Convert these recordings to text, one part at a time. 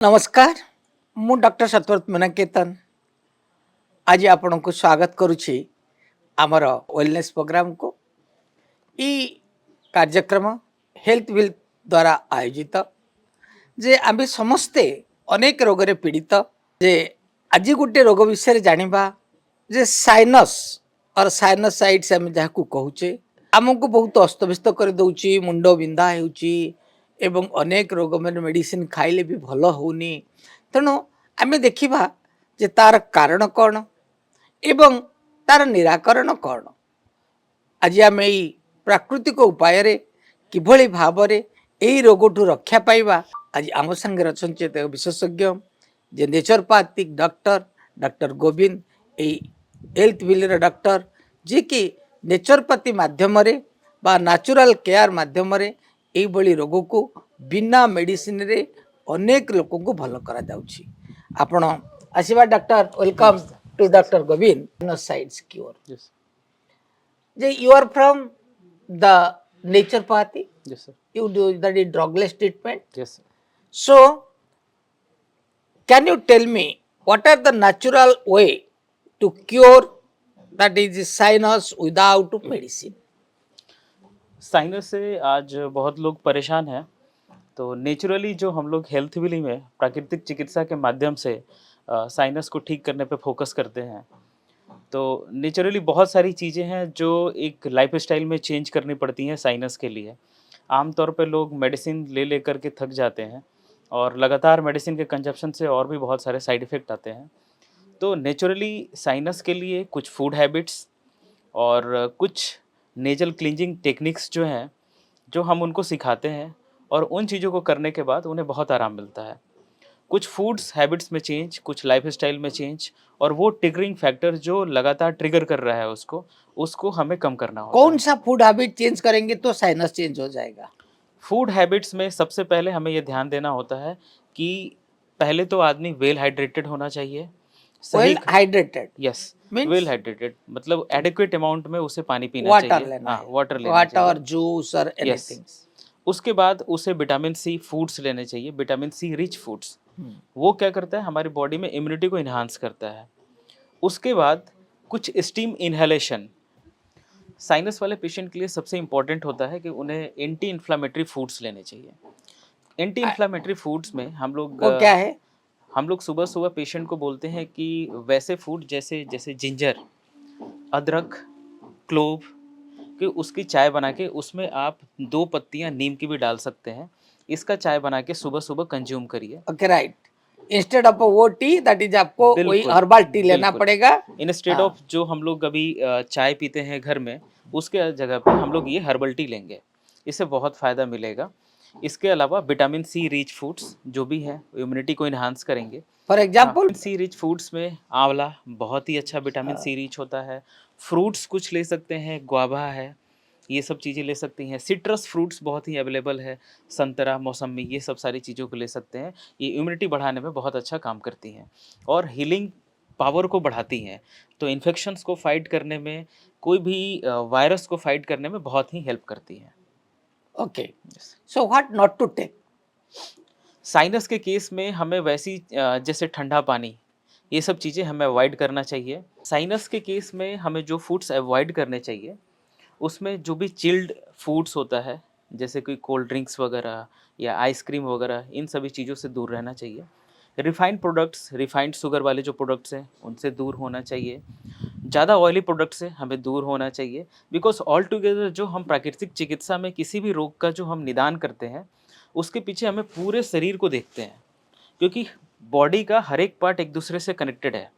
नमस्कार मु डॉक्टर सतवर्त मीनाकेतन आज आपण को स्वागत करुछि आमर वेलनेस प्रोग्राम को ई कार्यक्रम हेल्थ विल द्वारा आयोजित जे आम समस्ते अनेक रोग रे पीड़ित जे आज गोटे रोग विषय जानिबा जे साइनस और साइनसाइड्स आम जहाँ को कहूचे आमको बहुत अस्तव्यस्त कर दउची मुंड बिंधा हेउची एवं अनेक रोग में मेडिसिन खाइले भी भल होनी तेणु आम देखा जे तार कारण कौन एवं तार निराकरण कौन आज आम यही प्राकृतिक उपाय किभली भाव यही रोगठू रक्षा पाइबा आज आम संगे अच्छा विशेषज्ञ जे नेचरपाथिक डॉक्टर डॉक्टर गोविंद यही हेल्थ विल डॉक्टर जी कि नेचरपाथी माध्यम बा नेचुरल केयर माध्यम यही रोग को बिना मेडिसिन रे अनेक लोक को भल करा जाउछि आपण आशीर्वाद doctor welcome to doctor Govind sides cure जे you are from the naturopathy Yes, sir. you do that is drugless treatment Yes, sir. so can you tell me what are the natural way to cure that is sinus without medicine sinus से आज बहुत लोग परेशान हैं। तो naturally जो हम लोग हेल्थ विली में प्राकृतिक चिकित्सा के माध्यम से साइनस को ठीक करने पे फोकस करते हैं। तो नेचुरली बहुत सारी चीज़ें हैं जो एक लाइफस्टाइल में चेंज करनी पड़ती हैं साइनस के लिए। आमतौर पे लोग मेडिसिन ले लेकर के थक जाते हैं और लगातार मेडिसिन के कंजप्शन से और भी बहुत सारे साइड इफ़ेक्ट आते हैं। तो नेचुरली साइनस के लिए कुछ फूड हैबिट्स और कुछ नेजल क्लींजिंग टेक्निक्स जो हैं, जो हम उनको सिखाते हैं और उन चीज़ों को करने के बाद उन्हें बहुत आराम मिलता है। कुछ फूड्स हैबिट्स में चेंज, कुछ लाइफस्टाइल में चेंज और वो ट्रिगरिंग फैक्टर जो लगातार ट्रिगर कर रहा है उसको हमें कम करना होता कौन है। सा फूड हैबिट चेंज करेंगे तो साइनस चेंज हो जाएगा फूड हैबिट्स में सबसे पहले हमें ये ध्यान देना होता है कि पहले तो आदमी वेल हाइड्रेटेड होना चाहिए। Well hydrated yes, means well hydrated मतलब एडिक्वेट अमाउंट में उसे पानी पीना वाटर चाहिए। लेना है वाटर लेना वाटर चाहिए। जूस और यस, एनीथिंग उसके बाद उसे विटामिन सी फूड्स लेने चाहिए, विटामिन सी रिच फूड्स। वो क्या करता है, हमारी बॉडी में इम्यूनिटी को इन्हांस करता है। उसके बाद कुछ स्टीम इनहेलेशन साइनस वाले पेशेंट के लिए सबसे इम्पॉर्टेंट होता है कि उन्हें एंटी इन्फ्लामेटरी फूड्स लेने चाहिए। एंटी इन्फ्लामेटरी फूड्स में वो क्या है हम लोग सुबह सुबह पेशेंट को बोलते हैं कि वैसे फूड जैसे जैसे जिंजर, अदरक, क्लोव कि उसकी चाय बना के उसमें आप 2 पत्तियां नीम की भी डाल सकते हैं। इसका चाय बना के सुबह सुबह कंज्यूम करिए। ओके राइट इंस्टेड ऑफ वो टी दैट इज आपको वही बिल्कुल, हर्बल टी लेना बिल्कुल। पड़ेगा इंस्टेड हाँ, ऑफ जो हम लोग अभी चाय पीते हैं घर में, उसके जगह पे हम लोग ये हर्बल टी लेंगे। इससे बहुत फ़ायदा मिलेगा। इसके अलावा विटामिन सी रिच फूड्स जो भी हैं, इम्यूनिटी को एनहांस करेंगे। For example vitamin C rich foods में आंवला बहुत ही अच्छा विटामिन सी रिच होता है। फ्रूट्स कुछ ले सकते हैं, गुआवा है, ये सब चीज़ें ले सकती हैं। सिट्रस फ्रूट्स बहुत ही अवेलेबल है, संतरा, मौसम्मी, ये सब सारी चीज़ों को ले सकते हैं। ये इम्यूनिटी बढ़ाने में बहुत अच्छा काम करती हैं और हीलिंग पावर को बढ़ाती हैं। तो इन्फेक्शंस को फाइट करने में, कोई भी वायरस को फाइट करने में बहुत ही हेल्प करती हैं। Okay so what not to take sinus के केस में हमें वैसी जैसे ठंडा पानी, ये सब चीज़ें हमें अवॉइड करना चाहिए। साइनस के केस में हमें जो फूड्स अवॉइड करने चाहिए, उसमें जो भी चिल्ड फूड्स होता है, जैसे कोई कोल्ड ड्रिंक्स वगैरह या आइसक्रीम वगैरह, इन सभी चीज़ों से दूर रहना चाहिए। रिफाइंड प्रोडक्ट्स, रिफाइंड शुगर वाले जो प्रोडक्ट्स हैं, उनसे दूर होना चाहिए। ज़्यादा ऑयली प्रोडक्ट से हमें दूर होना चाहिए। बिकॉज़ ऑल टुगेदर जो हम प्राकृतिक चिकित्सा में किसी भी रोग का जो हम निदान करते हैं, उसके पीछे हमें पूरे शरीर को देखते हैं, क्योंकि बॉडी का हर एक पार्ट एक दूसरे से कनेक्टेड है।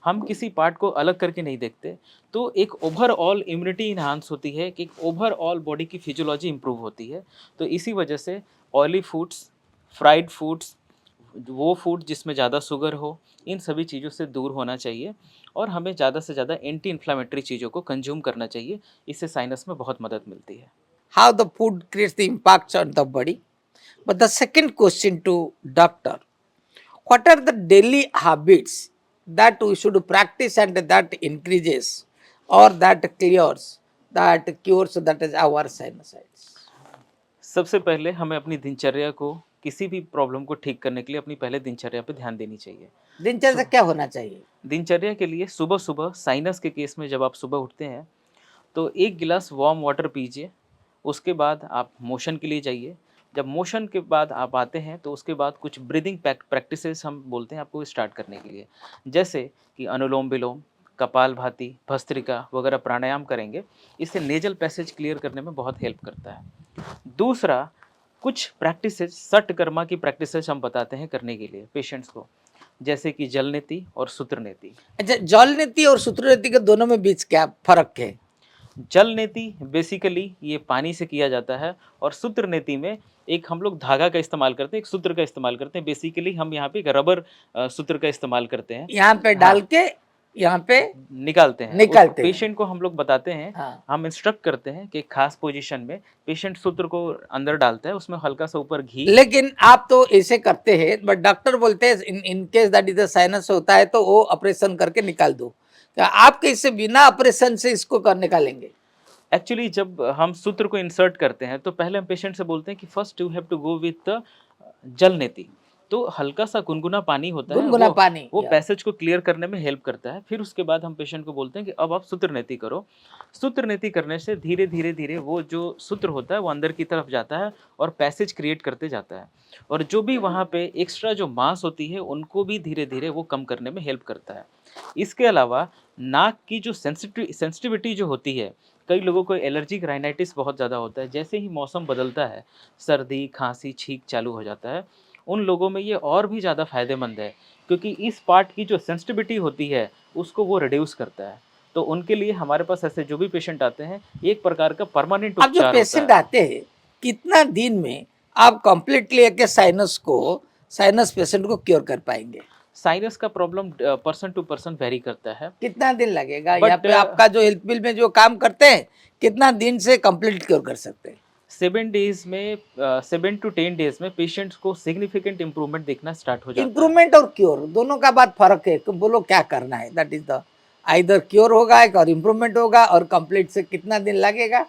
हम किसी पार्ट को अलग करके नहीं देखते। तो एक ओवरऑल इम्यूनिटी इन्हांस होती है, कि एक ओवरऑल बॉडी की फिजियोलॉजी इम्प्रूव होती है। तो इसी वजह से ऑयली फूड्स, फ्राइड फूड्स, वो फूड जिसमें ज़्यादा शुगर हो, इन सभी चीज़ों से दूर होना चाहिए और हमें ज़्यादा से ज़्यादा एंटी इन्फ्लेमेटरी चीज़ों को कंज्यूम करना चाहिए। इससे साइनस में बहुत मदद मिलती है। how the food creates the impacts on the body but the second question to doctor what are the daily habits that we should practice and that increases or that clears that cures that is our sinusitis सबसे पहले हमें अपनी दिनचर्या को किसी भी problem को ठीक करने के लिए अपनी पहले दिनचर्या पे ध्यान देनी चाहिए। दिनचर्या क्या होना चाहिए? दिनचर्या के लिए सुबह-सुबह साइनस के केस में जब आप सुबह उठते हैं, तो 1 गिलास वार्म वाटर पीजिए। उसके बाद आप मोशन के लिए जाइए। जब मोशन के बाद आप आते हैं, तो उसके बाद कुछ ब्रीथिंग प्रैक्टिसेस हम बोलते हैं आपको स्टार्ट करने के लिए। जैसे कि अनुलोम-विलोम, कपालभाति, भस्त्रिका वगैरह प्राणायाम करेंगे। इससे नेज़ल पैसेज क्लियर करने में बहुत हेल्प करता है। दूसरा, कुछ प्रैक्टिसेस सटकर्मा की प्रैक्टिसेस हम बताते हैं करने के लिए पेशेंट्स को, जैसे कि जलनेति और सूत्रनेति। अच्छा, जल नीति और सूत्र नीति के दोनों में बीच क्या फर्क है? जल नेति बेसिकली ये पानी से किया जाता है और सूत्र नेति में एक हम लोग धागा का इस्तेमाल करते हैं, एक सूत्र का इस्तेमाल करते हैं। बेसिकली हम यहाँ पे एक रबर सूत्र का इस्तेमाल करते हैं, यहाँ पे डाल के यहाँ पे निकालते हैं। निकालते हैं। पेशेंट को हम लोग बताते हैं, हाँ। हम इंस्ट्रक्ट करते हैं कि एक खास पोजीशन में पेशेंट सूत्र को अंदर डालता है, उसमें हल्का सा ऊपर घी। लेकिन आप तो ऐसे करते हैं, बट डॉक्टर बोलते हैं in case that is sinus होता है तो वो ऑपरेशन करके निकाल दो। क्या आप कैसे बिना ऑपरेशन से इसको कर निकालेंगे? एक्चुअली जब हम सूत्र को इंसर्ट करते हैं तो पहले हम पेशेंट से बोलते हैं कि first you have to go with jal neti. तो हल्का सा गुनगुना पानी होता है, गुनगुना पानी, वो या। पैसेज को क्लियर करने में हेल्प करता है। फिर उसके बाद हम पेशेंट को बोलते हैं कि अब आप सूत्र नेति करो। सूत्र नेति करने से धीरे धीरे धीरे वो जो सूत्र होता है वो अंदर की तरफ जाता है और पैसेज क्रिएट करते जाता है, और जो भी वहाँ पे एक्स्ट्रा जो मांस होती है उनको भी धीरे धीरे वो कम करने में हेल्प करता है। इसके अलावा नाक की जो सेंसिटिविटी जो होती है, कई लोगों को एलर्जिक राइनाइटिस बहुत ज़्यादा होता है। जैसे ही मौसम बदलता है, सर्दी, खांसी, छींक चालू हो जाता है, उन लोगों में ये और भी ज़्यादा फ़ायदेमंद है, क्योंकि इस पार्ट की जो सेंसिटिविटी होती है उसको वो रिड्यूस करता है। तो उनके लिए हमारे पास ऐसे जो भी पेशेंट आते हैं, एक प्रकार का परमानेंट अब जो उपचार होता पेशेंट है। आते हैं, कितना दिन में आप कंप्लीटली एक साइनस पेशेंट को क्योर कर पाएंगे? साइनस का problem person to person vary करता है। कितना दिन लगेगा? But, यहाँ पे आपका जो हेल्थ बिल में जो काम करते हैं, कितना दिन से कंप्लीट क्योर कर सकते हैं? 7 to 10 डेज में पेशेंट्स को सिग्निफिकेंट इंप्रूवमेंट दिखना स्टार्ट हो जाता है। इम्प्रूवमेंट और क्योर दोनों का बात फर्क है, तो बोलो क्या करना है? That is the either cure होगा और इम्प्रूवमेंट होगा, और कंप्लीट से कितना दिन लगेगा?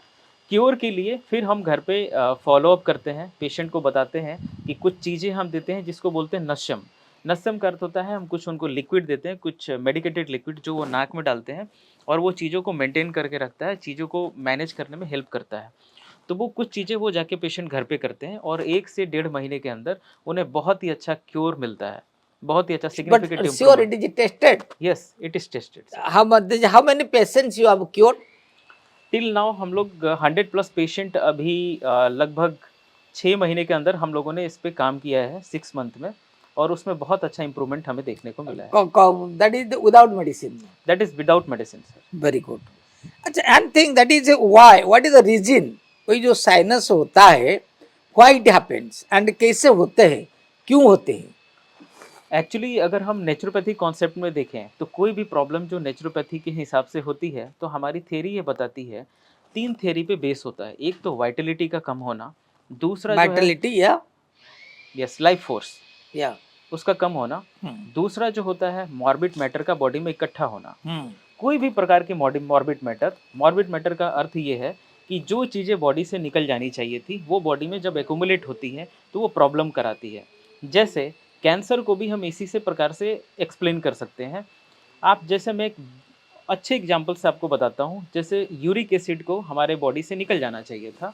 क्योर के लिए फिर हम घर पे फॉलो अप करते हैं, पेशेंट को बताते हैं कि कुछ चीज़ें हम देते हैं जिसको बोलते हैं नस्यम। नस्यम का अर्थ होता है हम कुछ उनको लिक्विड देते हैं, कुछ मेडिकेटेड लिक्विड जो वो नाक में डालते हैं, और वो चीज़ों को मेंटेन करके रखता है, चीज़ों को मैनेज करने में हेल्प करता है। तो वो कुछ चीज़ें वो जाके पेशेंट घर पे करते हैं, और 1 से 1.5 महीने के अंदर उन्हें बहुत ही अच्छा क्योर मिलता है, बहुत ही अच्छा but significant sure improvement. It is tested? Yes, it is tested. How many patients you have cured? Till now हम लोग 100 प्लस पेशेंट अभी लगभग 6 महीने के अंदर हम लोगों ने इस पे काम किया है, 6 मंथ में, और उसमें बहुत अच्छा इंप्रूवमेंट हमें देखने को मिला है। That is without medicine? That is without medicine sir. Very good. अच्छा, and thing that is why, what is the reason? वही जो साइनस होता है, व्हाई इट हैपेंस एंड कैसे होते हैं, क्यों होते हैं? एक्चुअली अगर हम नेचुरोपैथी कॉन्सेप्ट में देखें तो कोई भी प्रॉब्लम जो नेचुरोपैथी के हिसाब से होती है, तो हमारी थ्योरी ये बताती है, 3 थ्योरी पे बेस होता है। एक तो वाइटलिटी का कम होना, दूसरा जो है वाइटलिटी या यस लाइफ फोर्स या उसका कम होना, दूसरा जो होता है मॉर्बिड मैटर का बॉडी में इकट्ठा होना। हम्म। कोई भी प्रकार की मॉर्बिड मैटर का अर्थ ये है कि जो चीज़ें बॉडी से निकल जानी चाहिए थी वो बॉडी में जब एक्यूमुलेट होती है तो वो प्रॉब्लम कराती है। जैसे कैंसर को भी हम इसी से प्रकार से एक्सप्लेन कर सकते हैं। आप जैसे मैं एक अच्छे एग्जांपल से आपको बताता हूँ, जैसे यूरिक एसिड को हमारे बॉडी से निकल जाना चाहिए था,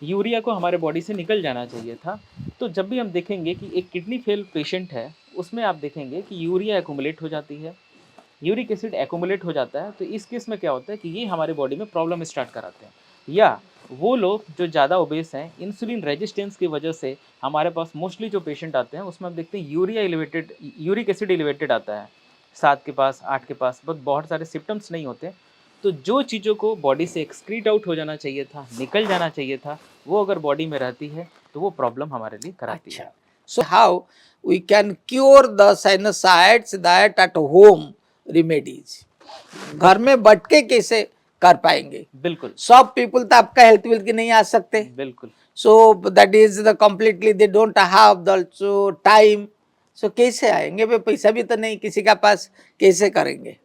यूरिया को हमारे बॉडी से निकल जाना चाहिए था। तो जब भी हम देखेंगे कि एक किडनी फेल पेशेंट है, उसमें आप देखेंगे कि यूरिया एक्यूमुलेट हो जाती है, यूरिक एसिड एक्यूमुलेट हो जाता है। तो इस केस में क्या होता है कि ये हमारे बॉडी में प्रॉब्लम स्टार्ट कराते हैं। या वो लोग जो ज़्यादा ओबेस हैं, इंसुलिन रेजिस्टेंस की वजह से हमारे पास मोस्टली जो पेशेंट आते हैं उसमें हम देखते हैं यूरिक एसिड एलिवेटेड आता है, 7 के पास, 8 के पास, बट बहुत सारे सिम्टम्स नहीं होते। तो जो चीज़ों को बॉडी से एक्सक्रीट आउट हो जाना चाहिए था, निकल जाना चाहिए था, वो अगर बॉडी में रहती है तो वो प्रॉब्लम हमारे लिए कराती है। So how we can cure the sinusitis that at home remedies? घर में बैठ के कैसे कर पाएंगे? बिल्कुल सब पीपल तो आपका हेल्थ बिल के नहीं आ सकते, बिल्कुल। So that is the completely they don't have the time. So कैसे आएंगे? भाई पैसा भी तो नहीं किसी का पास, कैसे करेंगे?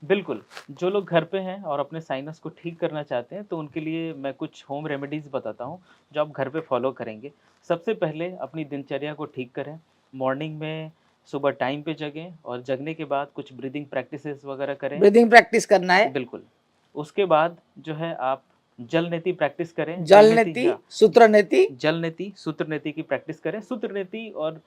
बिल्कुल, जो लोग घर पे हैं और अपने साइनस को ठीक करना चाहते हैं, तो उनके लिए मैं कुछ होम रेमेडीज़ बताता हूँ, जो आप घर पे फ़ॉलो करेंगे। सबसे पहले अपनी दिनचर्या को ठीक करें, मॉर्निंग में सुबह टाइम पे जगें और जगने के बाद कुछ ब्रीथिंग प्रैक्टिसेस वगैरह करें। ब्रीदिंग प्रैक्टिस करना है। बिल्कुल, उसके बाद जो है आप जल नेति प्रैक्टिस करें, जल नेति, हाँ, सूत्र नेति। जल नेति, सूत्र नेति की प्रैक्टिस करें। सूत्र नेति और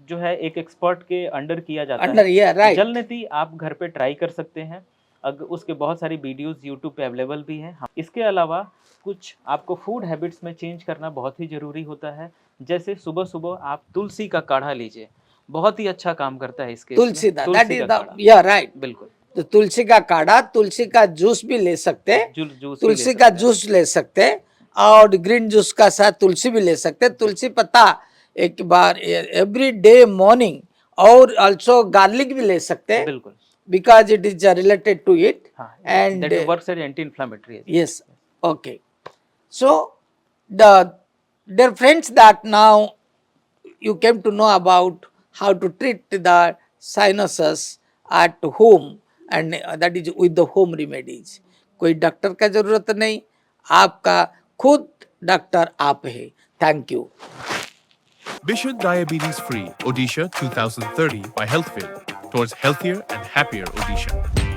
जो है एक एक्सपर्ट के अंडर किया जाता अंडर, है। या जल राइट। नेति आप घर पे ट्राई कर सकते हैं। उसके बहुत सारी वीडियोज़ यूट्यूब पे अवेलेबल भी हैं। हाँ, इसके अलावा कुछ आपको फूड हैबिट्स में चेंज करना बहुत ही ज़रूरी होता है। जैसे सुबह-सुबह आप तुलसी का काढ़ा लीजिए, बहुत ही अच्छा काम करता है इस केस में। तुलसी दा, दैट तुलसी इज का द, काढ़ा, या राइट। बिल्कुल, तो तुलसी का काढ़ा, तुलसी का जूस भी ले सकते हैं, जूस भी ले तुलसी का सकते हैं। जूस ले सकते हैं, और ग्रीन जूस का साथ तुलसी भी ले सकते हैं। तुलसी पत्ता एक बार एवरी डे मॉर्निंग, और आल्सो गार्लिक भी ले सकते हैं, बिल्कुल, because it is related to it. हाँ, And that works as anti inflammatory as well. yes, okay. So the dear friends, that now you came to know about how to treat the sinuses at home, and that is with the home remedies. कोई doctor का जरूरत नहीं, आपका खुद doctor आप है। Thank you. Vision Diabetes Free Odisha 2030 by Healthfield towards healthier and happier Odisha.